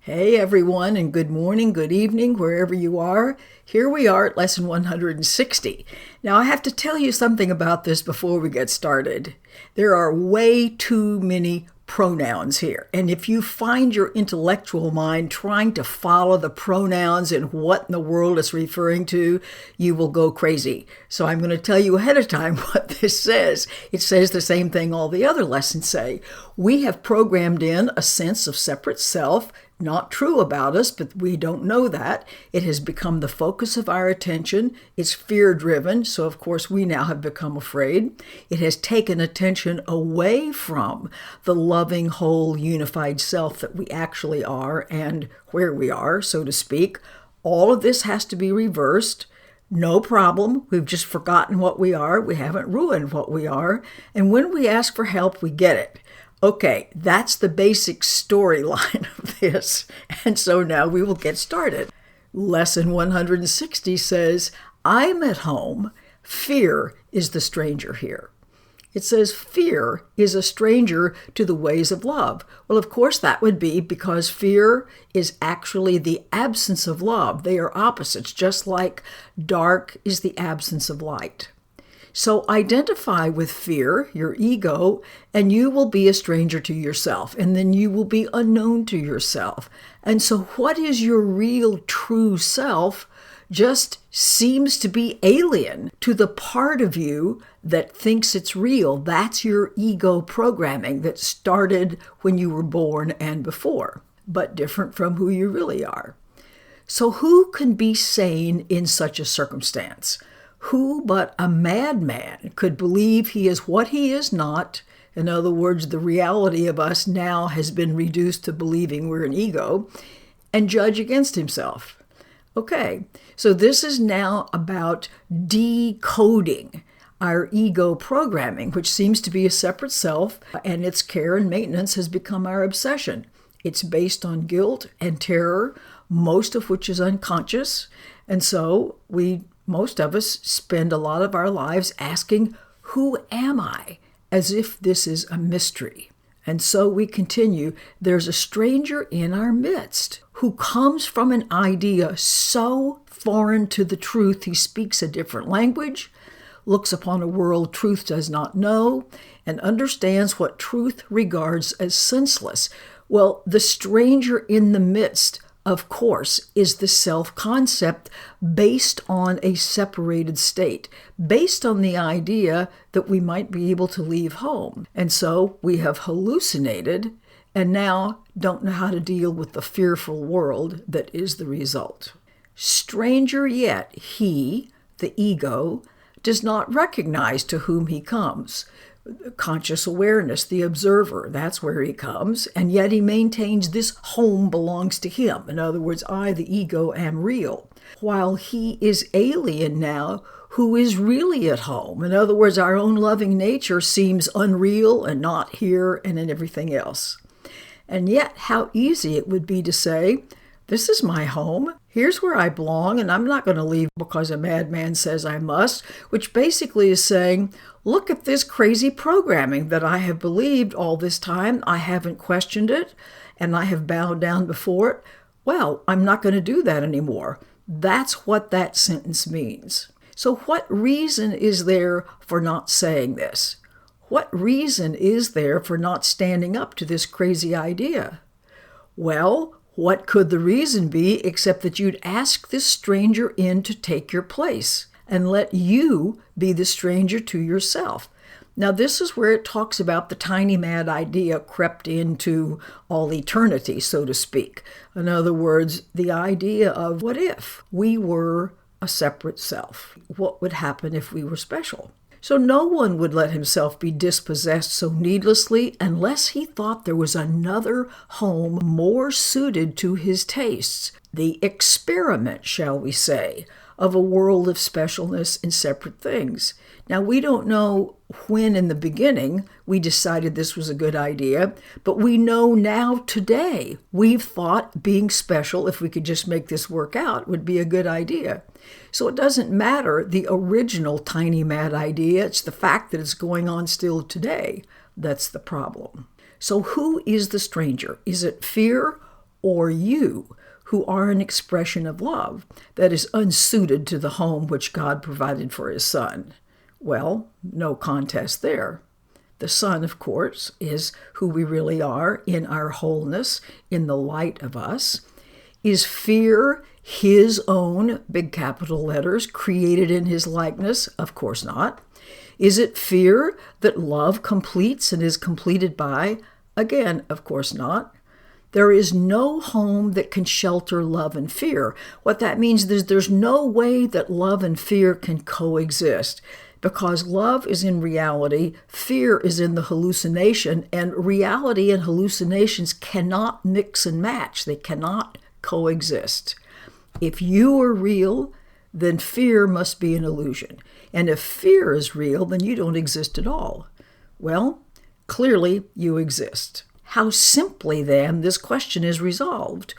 Hey everyone, and good morning, good evening, wherever you are. Here we are at lesson 160. Now I have to tell you something about this before we get started. There are way too many pronouns here, and if you find your intellectual mind trying to follow the pronouns and what in the world it's referring to, you will go crazy. So I'm going to tell you ahead of time what this says. It says the same thing all the other lessons say. We have programmed in a sense of separate self, not true about us, but we don't know that. It has become the focus of our attention. It's fear-driven, so of course we now have become afraid. It has taken attention away from the loving, whole, unified self that we actually are and where we are, so to speak. All of this has to be reversed. No problem. We've just forgotten what we are. We haven't ruined what we are. And when we ask for help, we get it. Okay, that's the basic storyline of this. And so now we will get started. Lesson 160 says, I'm at home. Fear is the stranger here. It says fear is a stranger to the ways of love. Well, of course, that would be because fear is actually the absence of love. They are opposites, just like dark is the absence of light. So identify with fear, your ego, and you will be a stranger to yourself, and then you will be unknown to yourself. And so what is your real true self just seems to be alien to the part of you that thinks it's real. That's your ego programming that started when you were born and before, but different from who you really are. So who can be sane in such a circumstance? Who but a madman could believe he is what he is not? In other words, the reality of us now has been reduced to believing we're an ego, and judge against himself. Okay, so this is now about decoding our ego programming, which seems to be a separate self, and its care and maintenance has become our obsession. It's based on guilt and terror, most of which is unconscious, and so most of us spend a lot of our lives asking, who am I? As if this is a mystery. And so we continue, there's a stranger in our midst who comes from an idea so foreign to the truth he speaks a different language, looks upon a world truth does not know, and understands what truth regards as senseless. Well, the stranger in the midst, of course, is the self-concept based on a separated state, based on the idea that we might be able to leave home. And so we have hallucinated and now don't know how to deal with the fearful world that is the result. Stranger yet, he, the ego, does not recognize to whom he comes. Conscious awareness, the observer, that's where he comes, and yet he maintains this home belongs to him. In other words, I, the ego, am real, while he is alien now, who is really at home. In other words, our own loving nature seems unreal and not here and in everything else. And yet, how easy it would be to say, this is my home. Here's where I belong, and I'm not going to leave because a madman says I must, which basically is saying, look at this crazy programming that I have believed all this time. I haven't questioned it, and I have bowed down before it. Well, I'm not going to do that anymore. That's what that sentence means. So what reason is there for not saying this? What reason is there for not standing up to this crazy idea? Well, what could the reason be except that you'd ask this stranger in to take your place and let you be the stranger to yourself? Now, this is where it talks about the tiny mad idea crept into all eternity, so to speak. In other words, the idea of what if we were a separate self? What would happen if we were special? So no one would let himself be dispossessed so needlessly unless he thought there was another home more suited to his tastes. The experiment, shall we say, of a world of specialness and separate things. Now, we don't know when in the beginning we decided this was a good idea, but we know now today we've thought being special, if we could just make this work out, would be a good idea. So it doesn't matter the original tiny mad idea, it's the fact that it's going on still today that's the problem. So who is the stranger? Is it fear or you, who are an expression of love that is unsuited to the home which God provided for his Son? Well, no contest there. The Son, of course, is who we really are in our wholeness, in the light of us. Is fear his own, big capital letters, created in his likeness? Of course not. Is it fear that love completes and is completed by? Again, of course not. There is no home that can shelter love and fear. What that means is there's no way that love and fear can coexist, because love is in reality, fear is in the hallucination, and reality and hallucinations cannot mix and match. They cannot coexist. If you are real, then fear must be an illusion. And if fear is real, then you don't exist at all. Well, clearly you exist. How simply, then, this question is resolved.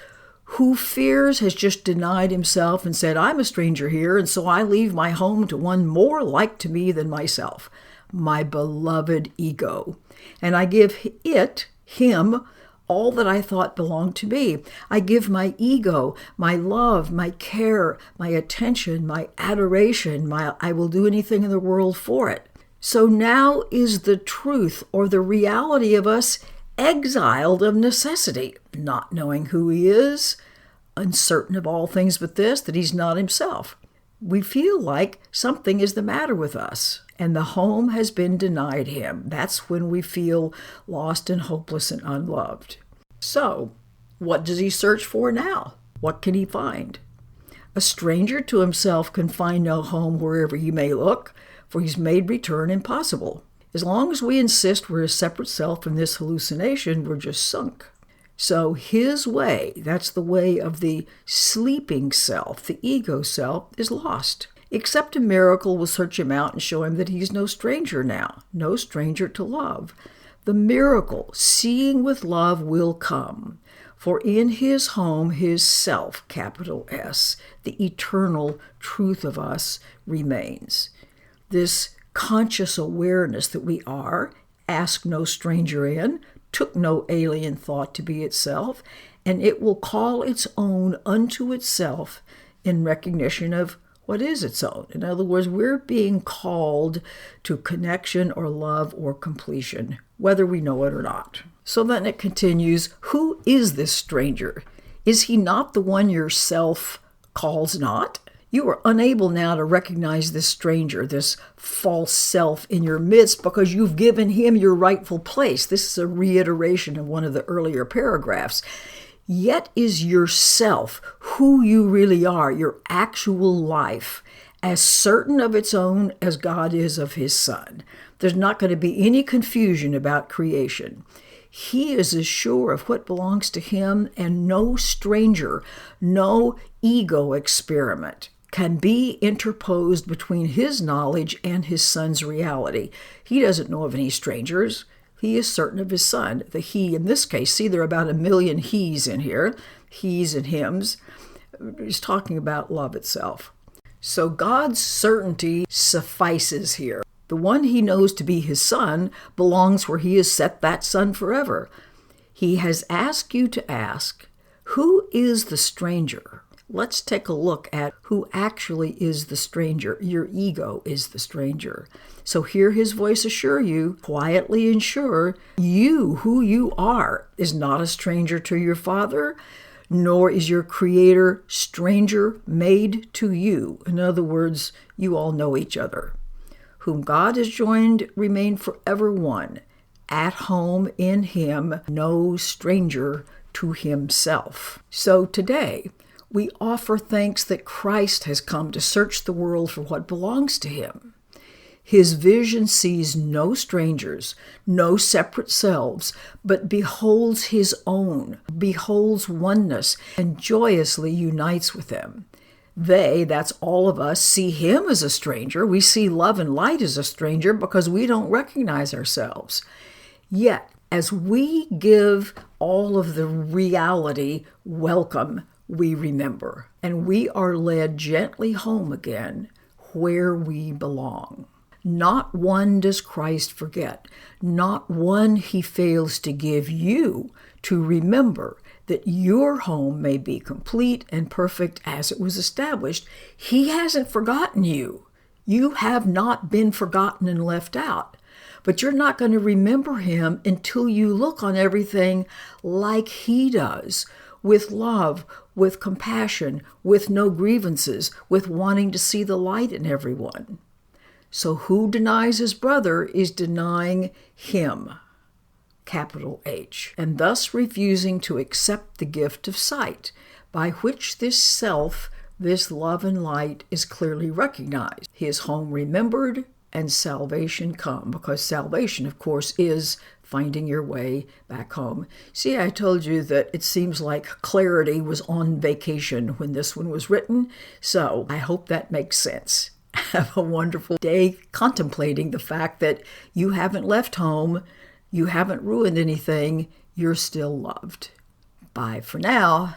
Who fears has just denied himself and said, I'm a stranger here, and so I leave my home to one more like to me than myself, my beloved ego. And I give him, all that I thought belonged to me. I give my ego, my love, my care, my attention, my adoration, I will do anything in the world for it. So now is the truth or the reality of us exiled of necessity, not knowing who he is, uncertain of all things but this, that he's not himself. We feel like something is the matter with us, and the home has been denied him. That's when we feel lost and hopeless and unloved. So, what does he search for now? What can he find? A stranger to himself can find no home wherever he may look, for he's made return impossible. As long as we insist we're a separate self in this hallucination, we're just sunk. So his way, that's the way of the sleeping self, the ego self, is lost. Except a miracle will search him out and show him that he's no stranger now, no stranger to love. The miracle, seeing with love, will come. For in his home, his self, capital S, the eternal truth of us, remains. This conscious awareness that we are, ask no stranger in, took no alien thought to be itself, and it will call its own unto itself in recognition of what is its own. In other words, we're being called to connection or love or completion, whether we know it or not. So then it continues, who is this stranger? Is he not the one yourself calls not? You are unable now to recognize this stranger, this false self in your midst, because you've given him your rightful place. This is a reiteration of one of the earlier paragraphs. Yet is yourself, who you really are, your actual life, as certain of its own as God is of his Son. There's not going to be any confusion about creation. He is as sure of what belongs to him, and no stranger, no ego experiment can be interposed between his knowledge and his Son's reality. He doesn't know of any strangers. He is certain of his Son. The he, in this case, see, there are about 1 million he's in here, he's and hims. He's talking about love itself. So God's certainty suffices here. The one he knows to be his Son belongs where he has set that Son forever. He has asked you to ask, who is the stranger? Let's take a look at who actually is the stranger. Your ego is the stranger. So hear his voice assure you, quietly ensure, you, who you are, is not a stranger to your Father, nor is your Creator stranger made to you. In other words, you all know each other. Whom God has joined remain forever one, at home in him, no stranger to himself. So today, we offer thanks that Christ has come to search the world for what belongs to him. His vision sees no strangers, no separate selves, but beholds his own, beholds oneness, and joyously unites with them. They, that's all of us, see him as a stranger. We see love and light as a stranger because we don't recognize ourselves. Yet, as we give all of the reality welcome, we remember, and we are led gently home again where we belong. Not one does Christ forget, not one he fails to give you to remember that your home may be complete and perfect as it was established. He hasn't forgotten you. You have not been forgotten and left out. But you're not going to remember him until you look on everything like he does, with love, with compassion, with no grievances, with wanting to see the light in everyone. So who denies his brother is denying him, capital H, and thus refusing to accept the gift of sight, by which this self, this love and light, is clearly recognized. His home remembered, and salvation come, because salvation, of course, is finding your way back home. See, I told you that it seems like clarity was on vacation when this one was written, so I hope that makes sense. Have a wonderful day contemplating the fact that you haven't left home, you haven't ruined anything, you're still loved. Bye for now.